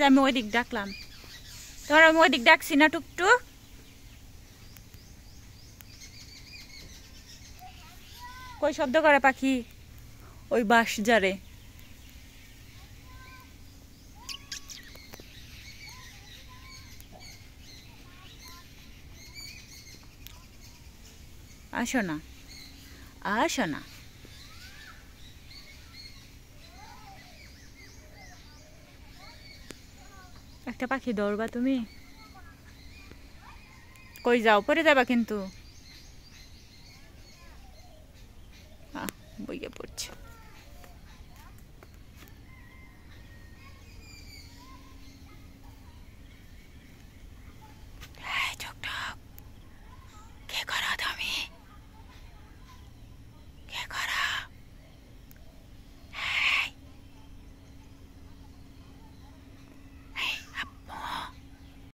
আমি ওই দিক ডাকলাম, তোমার আমি ওই দিক ডাকছি না টুকটুক? কই শব্দ করে পাখি? ওই বাঁশ জারে। আসো না, আসো না। একটা পাখি ধরবা তুমি? কই যাও, পরে যাবা কিন্তু।